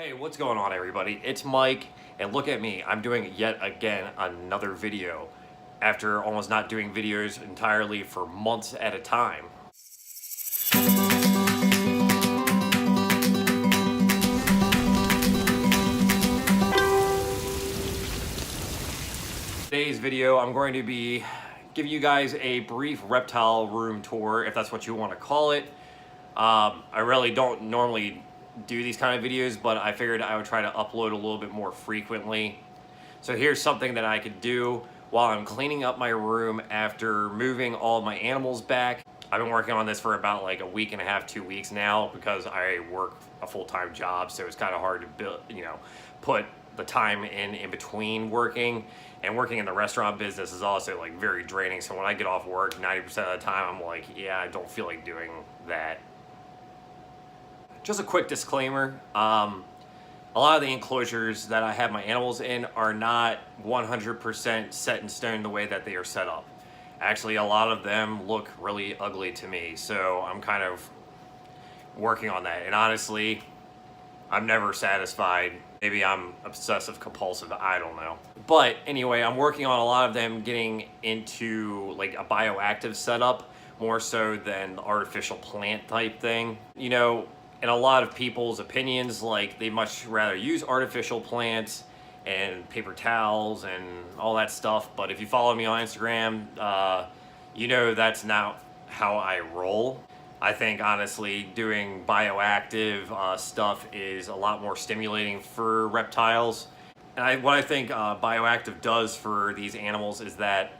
Hey, what's going on everybody? It's Mike, and look at me. I'm doing yet again another video after almost not doing videos entirely for months at a time. Today's video, I'm going to be giving you guys a brief reptile room tour, if that's what you want to call it. I really don't normally do these kind of videos, but I figured I would try to upload a little bit more frequently. So here's something that I could do while I'm cleaning up my room after moving all my animals back. I've been working on this for about like a week and a half, 2 weeks now, because I work a full-time job, so it's kind of hard to build, put the time in between working. And working in the restaurant business is also like very draining. So when I get off work, 90% of the time I'm like, yeah, I don't feel like doing that. Just a quick disclaimer, a lot of the enclosures that I have my animals in are not 100% set in stone the way that they are set up. Actually, a lot of them look really ugly to me, so I'm kind of working on that. And honestly, I'm never satisfied. Maybe I'm obsessive compulsive, I don't know. But anyway, I'm working on a lot of them getting into like a bioactive setup, more so than the artificial plant type thing. You know, in a lot of people's opinions, like they much rather use artificial plants and paper towels and all that stuff. But if you follow me on Instagram, you know that's not how I roll. I think honestly doing bioactive stuff is a lot more stimulating for reptiles. And what I think bioactive does for these animals is that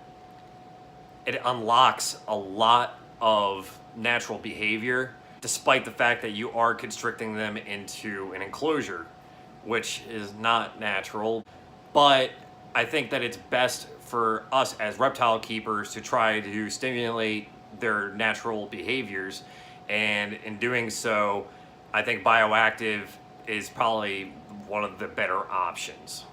it unlocks a lot of natural behavior, despite the fact that you are constricting them into an enclosure, which is not natural. But I think that it's best for us as reptile keepers to try to stimulate their natural behaviors. And in doing so, I think bioactive is probably one of the better options.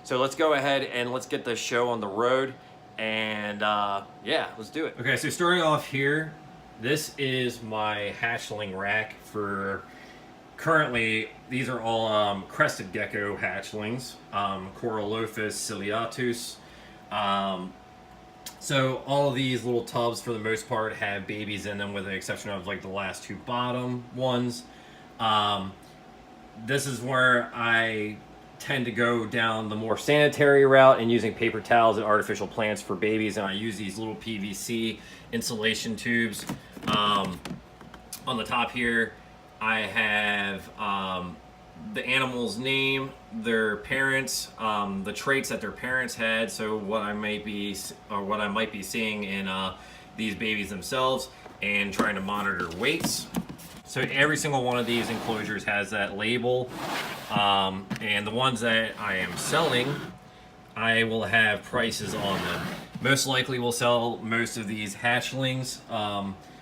So let's go ahead and let's get the show on the road. And yeah, let's do it. Okay, so starting off here, this is my hatchling rack for currently, these are all Crested Gecko hatchlings, Corolophus ciliatus. So all of these little tubs for the most part have babies in them, with the exception of like the last two bottom ones. This is where I tend to go down the more sanitary route and using paper towels and artificial plants for babies, and I use these little PVC insulation tubes. On the top here I have the animal's name, their parents, the traits that their parents had, so what I might be seeing in these babies themselves, and trying to monitor weights. So every single one of these enclosures has that label, and the ones that I am selling, I will have prices on them. Most likely we'll sell most of these hatchlings.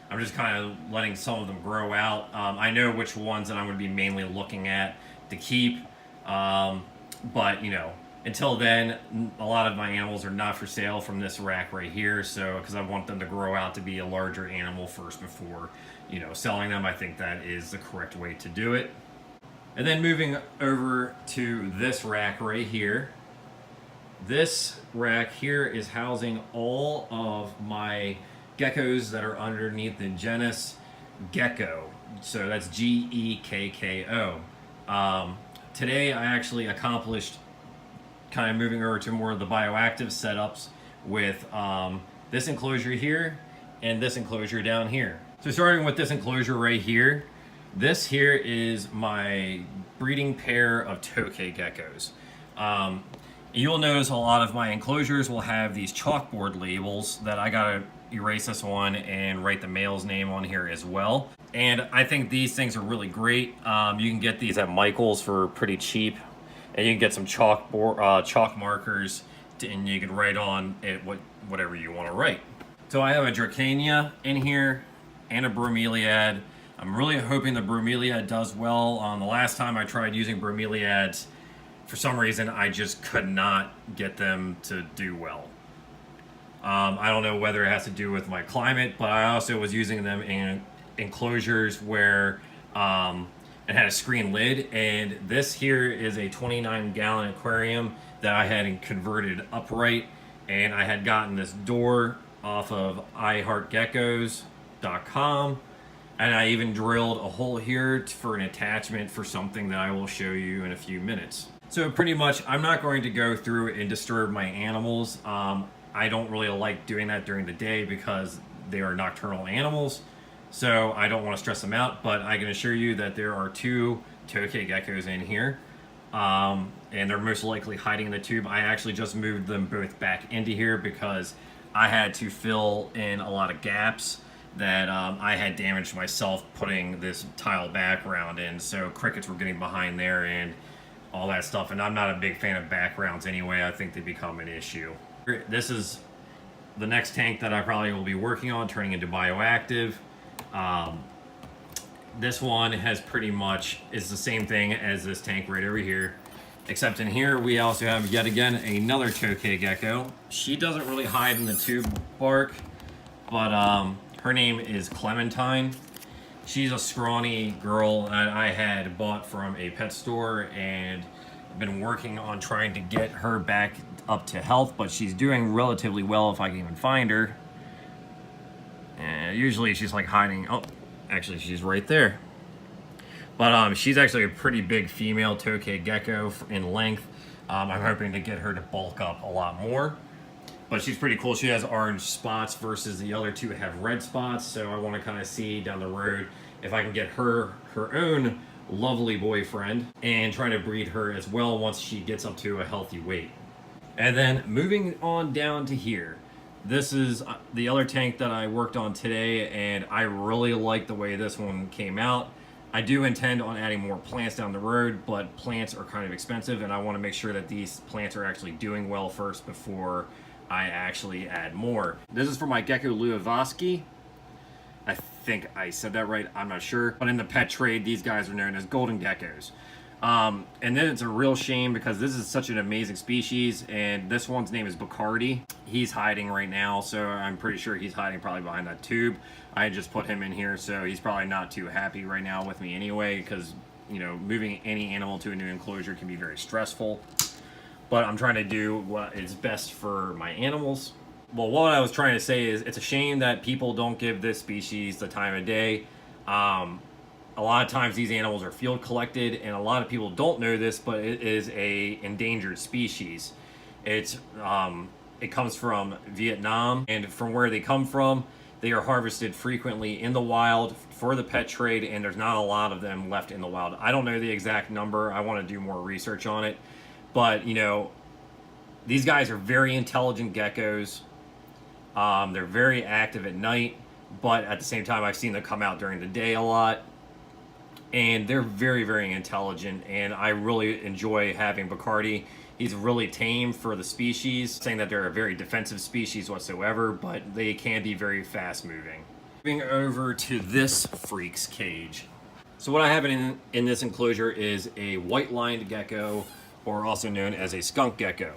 I'm just kind of letting some of them grow out. I know which ones that I'm going to be mainly looking at to keep, but you know, until then, a lot of my animals are not for sale from this rack right here. So, because I want them to grow out to be a larger animal first before, you know, selling them. I think that is the correct way to do it. And then moving over to this rack right here. This rack here is housing all of my geckos that are underneath the genus Gecko. So that's Gekko. Today I actually accomplished kind of moving over to more of the bioactive setups with this enclosure here and this enclosure down here. So starting with this enclosure right here, this here is my breeding pair of Tokay geckos. You'll notice a lot of my enclosures will have these chalkboard labels that I gotta erase this one and write the male's name on here as well. And I think these things are really great. You can get these at Michael's for pretty cheap, and you can get some chalk markers and you can write on it whatever you want to write. So I have a Dracania in here and a bromeliad. I'm really hoping the bromeliad does well. The last time I tried using bromeliads, for some reason I just could not get them to do well. I don't know whether it has to do with my climate, but I also was using them in enclosures where It had a screen lid, and this here is a 29-gallon aquarium that I had converted upright, and I had gotten this door off of iHeartGeckos.com, and I even drilled a hole here for an attachment for something that I will show you in a few minutes. So pretty much, I'm not going to go through and disturb my animals. I don't really like doing that during the day because they are nocturnal animals. So I don't want to stress them out, but I can assure you that there are 2 Tokay geckos in here. And they're most likely hiding in the tube. I actually just moved them both back into here because I had to fill in a lot of gaps that I had damaged myself putting this tile background in. So crickets were getting behind there and all that stuff. And I'm not a big fan of backgrounds anyway. I think they become an issue. This is the next tank that I probably will be working on, turning into bioactive. This one has pretty much is the same thing as this tank right over here, except in here we also have yet again another Tokay gecko. She doesn't really hide in the tube bark, but her name is Clementine. She's a scrawny girl that I had bought from a pet store and been working on trying to get her back up to health, but she's doing relatively well if I can even find her. And usually she's like hiding. Oh, actually she's right there. But she's actually a pretty big female Tokay gecko in length. I'm hoping to get her to bulk up a lot more. But she's pretty cool. She has orange spots versus the other 2 have red spots. So I want to kind of see down the road if I can get her own lovely boyfriend and try to breed her as well once she gets up to a healthy weight. And then moving on down to here. This is the other tank that I worked on today, and I really like the way this one came out. I do intend on adding more plants down the road, but plants are kind of expensive, and I want to make sure that these plants are actually doing well first before I actually add more. This is for my Gecko Luavoski. I think I said that right, I'm not sure. But in the pet trade, these guys are known as golden geckos. And then it's a real shame because this is such an amazing species, and this one's name is Bacardi. He's hiding right now, so I'm pretty sure he's hiding probably behind that tube. I just put him in here, so he's probably not too happy right now with me anyway, because, you know, moving any animal to a new enclosure can be very stressful. But I'm trying to do what is best for my animals. Well, what I was trying to say is it's a shame that people don't give this species the time of day. A lot of times these animals are field collected, and a lot of people don't know this, but it is a endangered species. It comes from Vietnam, and from where they come from, they are harvested frequently in the wild for the pet trade, and there's not a lot of them left in the wild. I don't know the exact number. I want to do more research on it. But, you know, these guys are very intelligent geckos. They're very active at night, but at the same time, I've seen them come out during the day a lot. And they're very, very intelligent, and I really enjoy having Bacardi. He's really tame for the species, saying that they're a very defensive species whatsoever, but they can be very fast moving. Moving over to this freak's cage. So what I have in this enclosure is a white-lined gecko, or also known as a skunk gecko.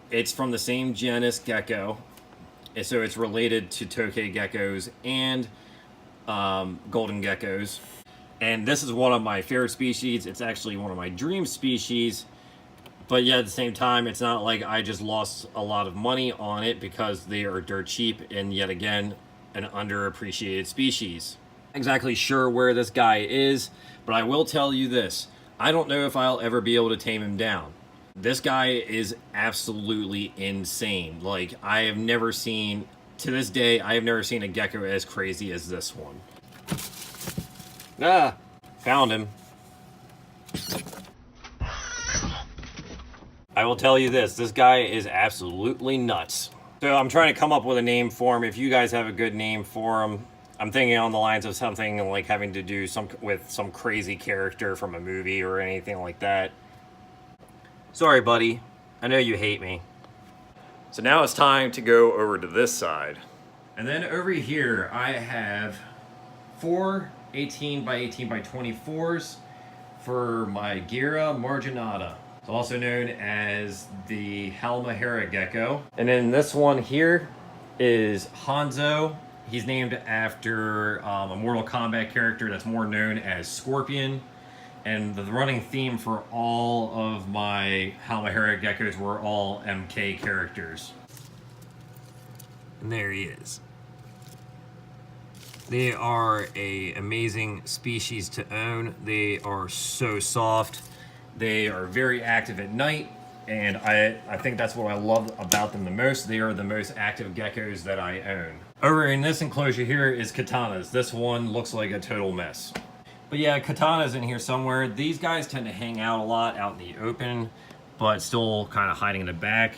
It's from the same genus Gecko, and so it's related to Tokay geckos and golden geckos. And this is one of my favorite species. It's actually one of my dream species, but yet at the same time, it's not like I just lost a lot of money on it because they are dirt cheap and yet again, an underappreciated species. Not exactly sure where this guy is, but I will tell you this. I don't know if I'll ever be able to tame him down. This guy is absolutely insane. Like, I have never seen, to this day, I have never seen a gecko as crazy as this one. Ah, found him. I will tell you this guy is absolutely nuts. So I'm trying to come up with a name for him. If you guys have a good name for him, I'm thinking on the lines of something like having to do with some crazy character from a movie or anything like that. Sorry, buddy. I know you hate me. So now it's time to go over to this side. And then over here, I have 4 18 by 18 by 24s for my Gira marginata. It's also known as the Halmahera gecko. And then this one here is Hanzo He's named after a Mortal Kombat character that's more known as Scorpion. And the running theme for all of my Halmahera geckos were all MK characters. And there he is. They are an amazing species to own. They are so soft. They are very active at night, and I think that's what I love about them the most. They are the most active geckos that I own. Over in this enclosure here is Katanas. This one looks like a total mess. But yeah, Katana's in here somewhere. These guys tend to hang out a lot out in the open, but still kind of hiding in the back.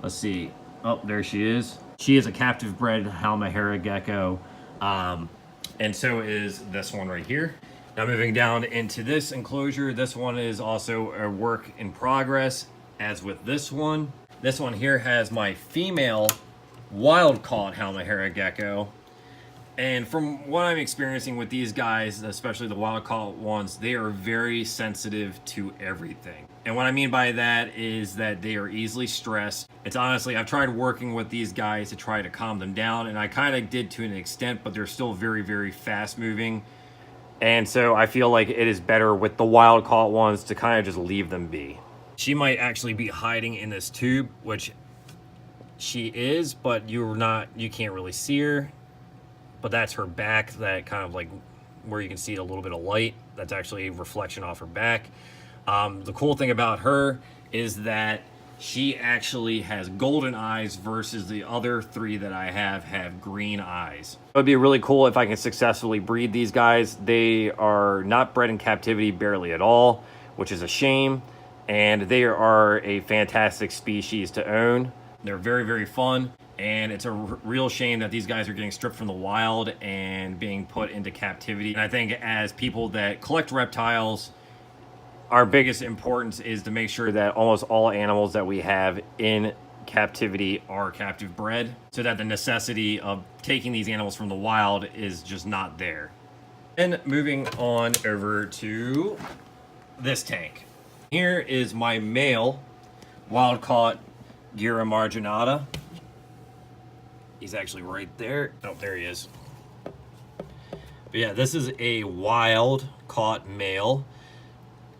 Let's see. Oh, there she is. She is a captive bred Halmahera gecko. And so is this one right here. Now moving down into this enclosure, this one is also a work in progress, as with this one. This one here has my female wild-caught Halmahera gecko. And from what I'm experiencing with these guys, especially the wild-caught ones, they are very sensitive to everything. And what I mean by that is that they are easily stressed. It's honestly, I've tried working with these guys to try to calm them down, and I kind of did to an extent, but they're still very, very fast-moving. And so I feel like it is better with the wild-caught ones to kind of just leave them be. She might actually be hiding in this tube, which she is, but you can't really see her. But that's her back, that kind of like where you can see a little bit of light. That's actually a reflection off her back. The cool thing about her is that she actually has golden eyes versus the other three that I have green eyes. It would be really cool if I can successfully breed these guys. They are not bred in captivity barely at all, which is a shame. And they are a fantastic species to own. They're very, very fun. And it's a real shame that these guys are getting stripped from the wild and being put into captivity. And I think as people that collect reptiles, our biggest importance is to make sure that almost all animals that we have in captivity are captive bred, so that the necessity of taking these animals from the wild is just not there. And moving on over to this tank. Here is my male wild-caught Gira marginata. He's actually right there. Oh, there he is. But yeah, this is a wild-caught male.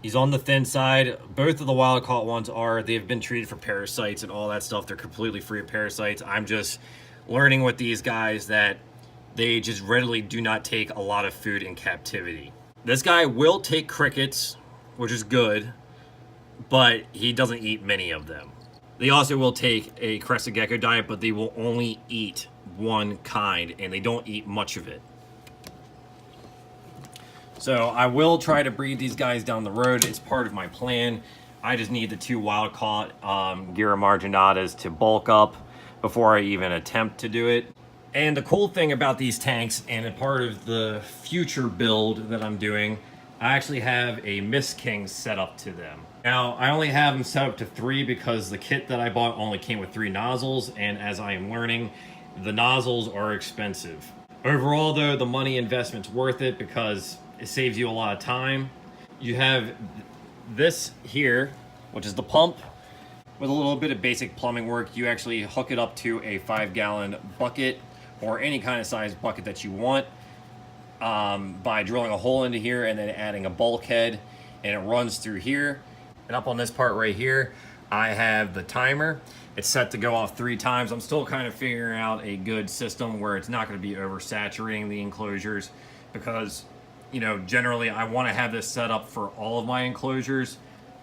He's on the thin side. Both of the wild-caught ones they've been treated for parasites and all that stuff. They're completely free of parasites. I'm just learning with these guys that they just readily do not take a lot of food in captivity. This guy will take crickets, which is good, but he doesn't eat many of them. They also will take a crested gecko diet, but they will only eat one kind, and they don't eat much of it. So I will try to breed these guys down the road. It's part of my plan. I just need the two wild-caught Gira marginatas to bulk up before I even attempt to do it. And the cool thing about these tanks, and a part of the future build that I'm doing, I actually have a Mist King set up to them. Now, I only have them set up to 3 because the kit that I bought only came with 3 nozzles, and as I am learning, the nozzles are expensive. Overall, though, the money investment's worth it because it saves you a lot of time. You have this here, which is the pump. With a little bit of basic plumbing work, you actually hook it up to a 5-gallon bucket or any kind of size bucket that you want by drilling a hole into here and then adding a bulkhead, and it runs through here. And up on this part right here, I have the timer. It's set to go off 3 times. I'm still kind of figuring out a good system where it's not going to be oversaturating the enclosures because, you know, generally I want to have this set up for all of my enclosures,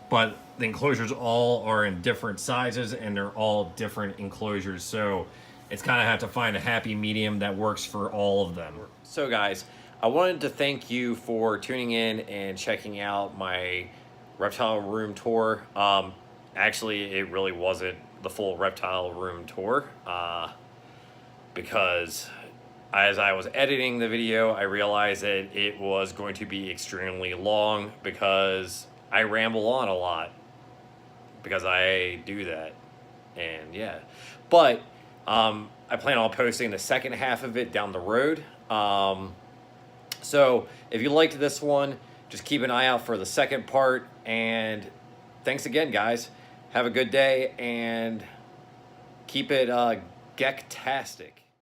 but the enclosures all are in different sizes and they're all different enclosures. So it's kind of have to find a happy medium that works for all of them. So guys, I wanted to thank you for tuning in and checking out my reptile room tour. Actually, it really wasn't the full reptile room tour because as I was editing the video, I realized that it was going to be extremely long because I ramble on a lot because I do that. And yeah, but I plan on posting the second half of it down the road. So if you liked this one, just keep an eye out for the second part. And thanks again, guys. Have a good day and keep it Gecktastic.